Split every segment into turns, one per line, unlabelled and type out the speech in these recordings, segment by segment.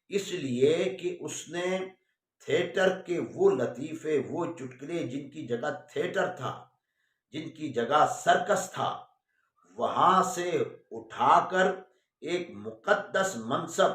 اس لیے کہ اس نے تھیٹر کے وہ لطیفے، وہ چٹکلے جن کی جگہ تھیٹر تھا، جن کی جگہ سرکس تھا، وہاں سے اٹھا کر ایک مقدس منصب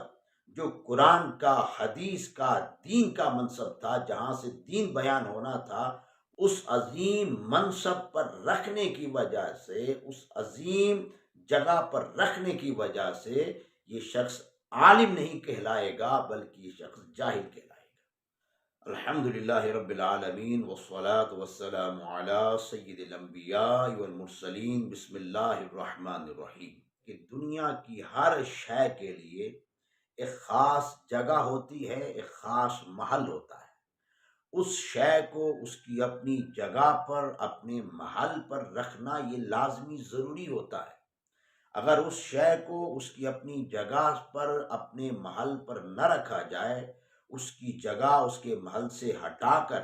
جو قرآن کا، حدیث کا، دین کا منصب تھا، جہاں سے دین بیان ہونا تھا، اس عظیم منصب پر رکھنے کی وجہ سے، اس عظیم جگہ پر رکھنے کی وجہ سے یہ شخص عالم نہیں کہلائے گا، بلکہ یہ شخص جاہل کہلائے گا۔ الحمد للہ رب العالمین والصلاة والسلام علی سید الانبیاء والمرسلین، بسم اللہ الرحمن الرحیم۔ کہ دنیا کی ہر شے کے لیے ایک خاص جگہ ہوتی ہے، ایک خاص محل ہوتا ہے۔ اس شے کو اس کی اپنی جگہ پر، اپنے محل پر رکھنا یہ لازمی ضروری ہوتا ہے۔ اگر اس شے کو اس کی اپنی جگہ پر، اپنے محل پر نہ رکھا جائے، اس کی جگہ اس کے محل سے ہٹا کر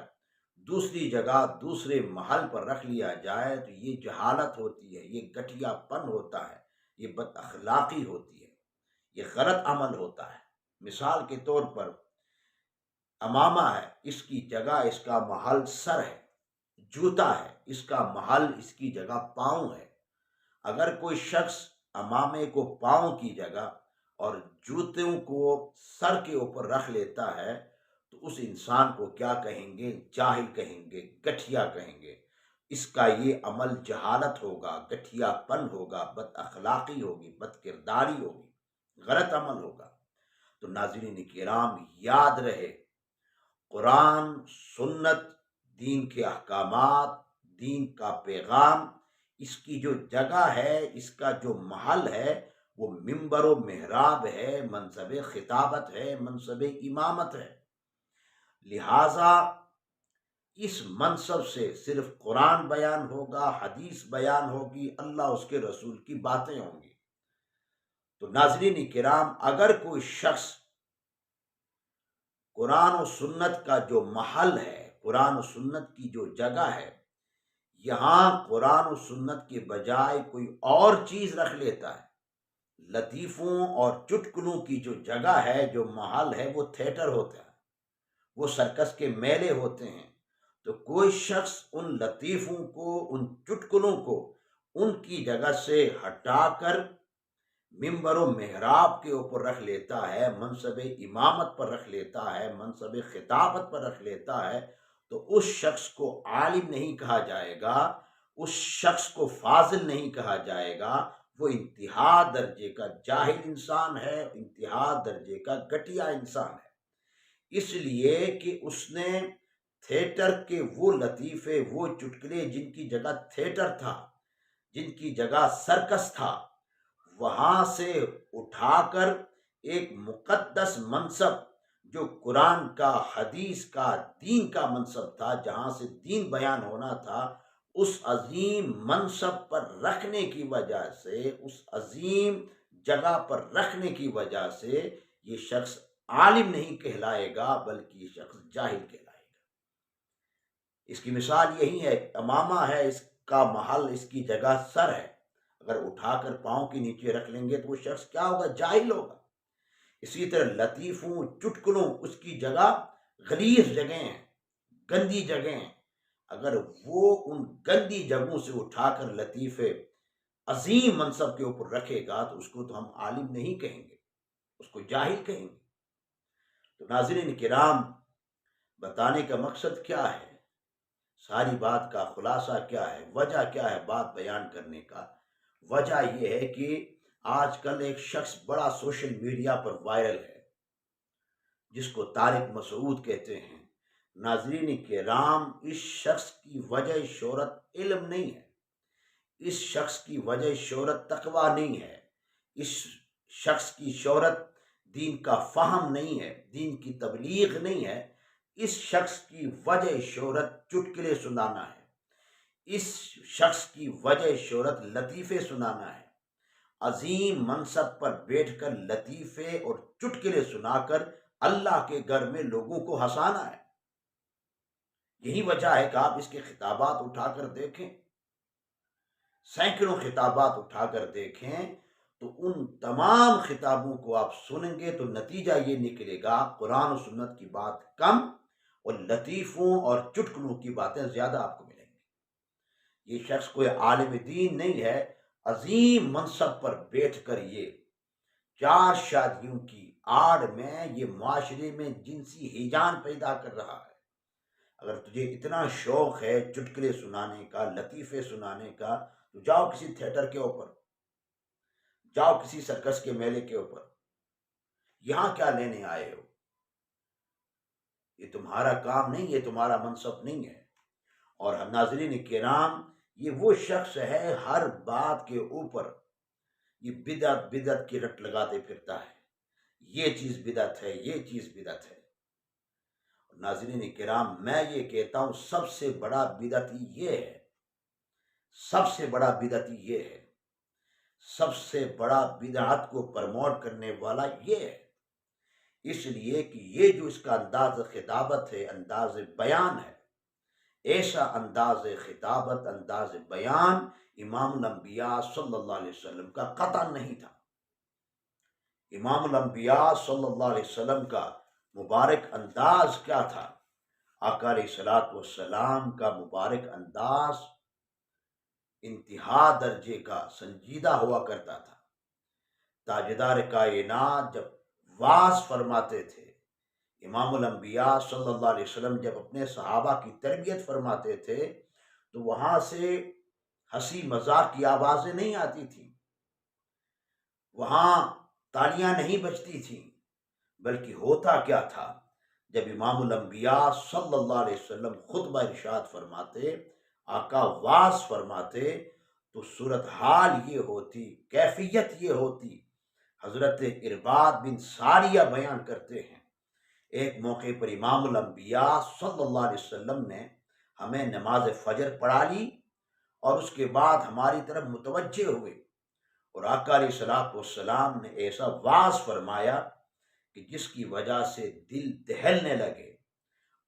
دوسری جگہ، دوسرے محل پر رکھ لیا جائے، تو یہ جہالت ہوتی ہے، یہ گٹھیا پن ہوتا ہے، یہ بد اخلاقی ہوتی ہے، یہ غلط عمل ہوتا ہے۔ مثال کے طور پر امامہ ہے، اس کی جگہ، اس کا محل سر ہے۔ جوتا ہے، اس کا محل، اس کی جگہ پاؤں ہے۔ اگر کوئی شخص امامے کو پاؤں کی جگہ اور جوتوں کو سر کے اوپر رکھ لیتا ہے، تو اس انسان کو کیا کہیں گے؟ جاہل کہیں گے، گٹھیا کہیں گے۔ اس کا یہ عمل جہالت ہوگا، گٹھیا پن ہوگا، بد اخلاقی ہوگی، بد کرداری ہوگی، غلط عمل ہوگا۔ تو ناظرین کرام، یاد رہے، قرآن، سنت، دین کے احکامات، دین کا پیغام، اس کی جو جگہ ہے، اس کا جو محل ہے، وہ منبر و محراب ہے، منصب خطابت ہے، منصب امامت ہے۔ لہذا اس منصب سے صرف قرآن بیان ہوگا، حدیث بیان ہوگی، اللہ اس کے رسول کی باتیں ہوں گی۔ تو ناظرین کرام، اگر کوئی شخص قرآن و سنت کا جو محل ہے، قرآن و سنت کی جو جگہ ہے، یہاں قرآن و سنت کے بجائے کوئی اور چیز رکھ لیتا ہے، لطیفوں اور چٹکلوں کی جو جگہ ہے، جو محل ہے، وہ تھیٹر ہوتا ہے، وہ سرکس کے میلے ہوتے ہیں، تو کوئی شخص ان لطیفوں کو، ان چٹکلوں کو ان کی جگہ سے ہٹا کر منبر و محراب کے اوپر رکھ لیتا ہے، منصب امامت پر رکھ لیتا ہے، منصب خطابت پر رکھ لیتا ہے، تو اس شخص کو عالم نہیں کہا جائے گا، اس شخص کو فاضل نہیں کہا جائے گا، وہ انتہا درجے کا جاہل انسان ہے، انتہا درجے کا گٹھیا انسان ہے۔ اس لیے کہ اس نے تھیٹر کے وہ لطیفے، وہ چٹکلے جن کی جگہ تھیٹر تھا، جن کی جگہ سرکس تھا، وہاں سے اٹھا کر ایک مقدس منصب جو قرآن کا، حدیث کا، دین کا منصب تھا، جہاں سے دین بیان ہونا تھا، اس عظیم منصب پر رکھنے کی وجہ سے، اس عظیم جگہ پر رکھنے کی وجہ سے یہ شخص عالم نہیں کہلائے گا، بلکہ یہ شخص جاہل کہلائے گا۔ اس کی مثال یہی ہے، امامہ ہے، اس کا محل، اس کی جگہ سر ہے، اگر اٹھا کر پاؤں کے نیچے رکھ لیں گے تو وہ شخص کیا ہوگا؟ جاہل ہوگا۔ اسی طرح لطیفوں، چٹکلوں، اس کی جگہ غلیظ جگہیں ہیں، گندی جگہیں ہیں، اگر وہ ان گندی جگہوں سے اٹھا کر لطیفے عظیم منصب کے اوپر رکھے گا، تو اس کو تو ہم عالم نہیں کہیں گے، اس کو جاہل کہیں گے۔ تو ناظرین کرام، بتانے کا مقصد کیا ہے؟ ساری بات کا خلاصہ کیا ہے؟ وجہ کیا ہے بات بیان کرنے کا؟ وجہ یہ ہے کہ آج کل ایک شخص بڑا سوشل میڈیا پر وائرل ہے، جس کو طارق مسعود کہتے ہیں۔ ناظرین کرام، اس شخص کی وجہ شہرت علم نہیں ہے، اس شخص کی وجہ شہرت تقوی نہیں ہے، اس شخص کی شہرت دین کا فہم نہیں ہے، دین کی تبلیغ نہیں ہے، اس شخص کی وجہ شہرت چٹکلے سنانا ہے، اس شخص کی وجہ شہرت لطیفے سنانا ہے، عظیم منصب پر بیٹھ کر لطیفے اور چٹکلے سنا کر اللہ کے گھر میں لوگوں کو ہنسانا ہے۔ یہی وجہ ہے کہ آپ اس کے خطابات اٹھا کر دیکھیں، سینکڑوں خطابات اٹھا کر دیکھیں، تو ان تمام خطابوں کو آپ سنیں گے تو نتیجہ یہ نکلے گا قرآن و سنت کی بات کم اور لطیفوں اور چٹکلوں کی باتیں زیادہ آپ کو ملیں گی۔ یہ شخص کوئی عالم دین نہیں ہے، عظیم منصب پر بیٹھ کر یہ 4 شادیوں کی آڑ میں یہ معاشرے میں جنسی ہیجان پیدا کر رہا ہے۔ اگر تجھے اتنا شوق ہے چٹکلے سنانے کا، لطیفے سنانے کا، تو جاؤ کسی تھیٹر کے اوپر، جاؤ کسی سرکس کے میلے کے اوپر، یہاں کیا لینے آئے ہو؟ یہ تمہارا کام نہیں، یہ تمہارا منصب نہیں ہے۔ اور ناظرین کرام، یہ وہ شخص ہے ہر بات کے اوپر یہ بدعت بدعت کی رٹ لگاتے پھرتا ہے، یہ چیز بدعت ہے، یہ چیز بدعت ہے۔ ناظرین کرام، میں یہ کہتا ہوں سب سے بڑا بدعتی یہ ہے، سب سے بڑا بدعتی یہ ہے، سب سے بڑا بدعت کو پرموٹ کرنے والا یہ ہے، اس لیے کہ یہ جو اس کا انداز خطابت ہے، انداز بیان ہے، ایسا انداز خطابت، انداز بیان امام الانبیاء صلی اللہ علیہ وسلم کا قطعا نہیں تھا۔ امام الانبیاء صلی اللہ علیہ وسلم کا مبارک انداز کیا تھا؟ آقا علیہ الصلوۃ والسلام کا مبارک انداز انتہا درجے کا سنجیدہ ہوا کرتا تھا۔ تاجدار کائنات جب واز فرماتے تھے، امام الانبیاء صلی اللہ علیہ وسلم جب اپنے صحابہ کی تربیت فرماتے تھے تو وہاں سے ہنسی مذاق کی آوازیں نہیں آتی تھیں، وہاں تالیاں نہیں بجتی تھیں، بلکہ ہوتا کیا تھا؟ جب امام الانبیاء صلی اللہ علیہ وسلم خطبہ ارشاد فرماتے، آقا واز فرماتے، تو صورتحال یہ ہوتی، کیفیت یہ ہوتی۔ حضرت ارباد بن ساریہ بیان کرتے ہیں، ایک موقع پر امام الانبیاء صلی اللہ علیہ وسلم نے ہمیں نماز فجر پڑھا لی اور اس کے بعد ہماری طرف متوجہ ہوئے، اور آقا علیہ الصلوۃ والسلام نے ایسا واز فرمایا کہ جس کی وجہ سے دل دہلنے لگے،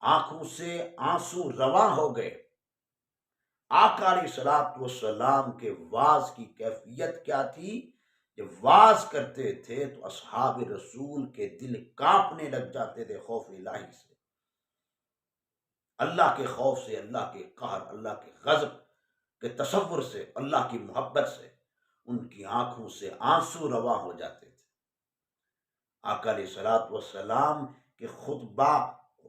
آنکھوں سے آنسو رواں ہو گئے۔ آقا علیہ الصلوۃ والسلام کے واز کی کیفیت کیا تھی؟ جب واز کرتے تھے تو اصحاب رسول کے دل کانپنے لگ جاتے تھے خوف الہی سے، اللہ کے خوف سے، اللہ کے قہر، اللہ کے غضب کے تصور سے، اللہ کی محبت سے ان کی آنکھوں سے آنسو رواں ہو جاتے تھے۔ آقا علیہ الصلوۃ والسلام کے خطبہ،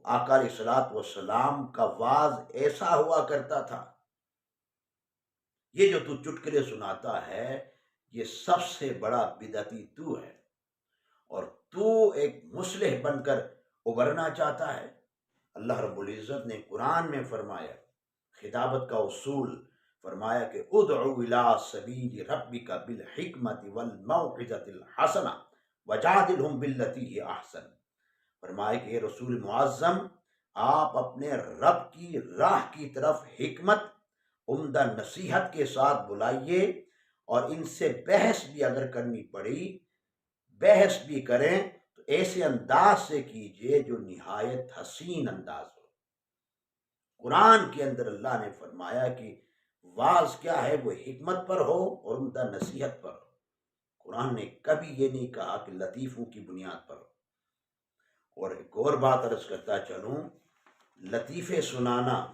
آقا علیہ الصلوۃ والسلام کا واز ایسا ہوا کرتا تھا۔ یہ جو تو چٹکلے سناتا ہے، یہ سب سے بڑا بدعتی تو ہے، اور تو ایک مصلح بن کر ابھرنا چاہتا ہے۔ اللہ رب العزت نے قرآن میں فرمایا، خطابت کا اصول فرمایا کہ ادعو الی سبیل ربک بالحکمت والموعظۃ الحسنہ وجادلہم باللتی ہی احسن۔ فرمایا کہ اے رسول معظم، آپ اپنے رب کی راہ کی طرف حکمت، عمدہ نصیحت کے ساتھ بلائیے، اور ان سے بحث بھی اگر کرنی پڑی، بحث بھی کریں تو ایسے انداز سے کیجئے جو نہایت حسین انداز ہو۔ قرآن کے اندر اللہ نے فرمایا کہ واز کیا ہے؟ وہ حکمت پر ہو اور عمدہ نصیحت پر ہو۔ قرآن نے کبھی یہ نہیں کہا کہ لطیفوں کی بنیاد پر ہو۔ اور ایک اور بات عرض کرتا چلوں، لطیفے سنانا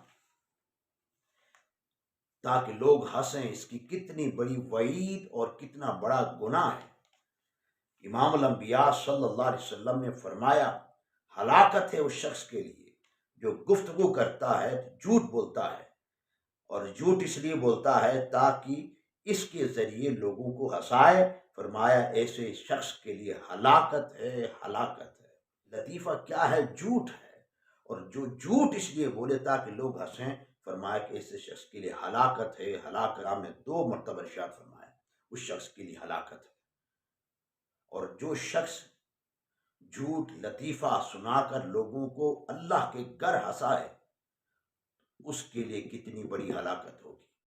تاکہ لوگ ہنسیں، اس کی کتنی بڑی وعید اور کتنا بڑا گناہ ہے۔ امام الانبیاء صلی اللہ علیہ وسلم نے فرمایا، ہلاکت ہے اس شخص کے لیے جو گفتگو کرتا ہے، جھوٹ بولتا ہے، اور جھوٹ اس لیے بولتا ہے تاکہ اس کے ذریعے لوگوں کو ہنسائے۔ فرمایا ایسے شخص کے لیے ہلاکت ہے، ہلاکت ہے۔ لطیفہ کیا ہے؟ جھوٹ ہے، اور جو جھوٹ اس لیے بولے تاکہ لوگ ہنسیں، فرمایا کہ ایسے شخص کے لیے ہلاکت ہے، ہلاکت۔ ہم نے 2 مرتبہ ارشاد فرمایا اس شخص کے لیے ہلاکت ہے۔ اور جو شخص جھوٹ لطیفہ سنا کر لوگوں کو اللہ کے گر ہنسائے، اس کے لیے کتنی بڑی ہلاکت ہوگی۔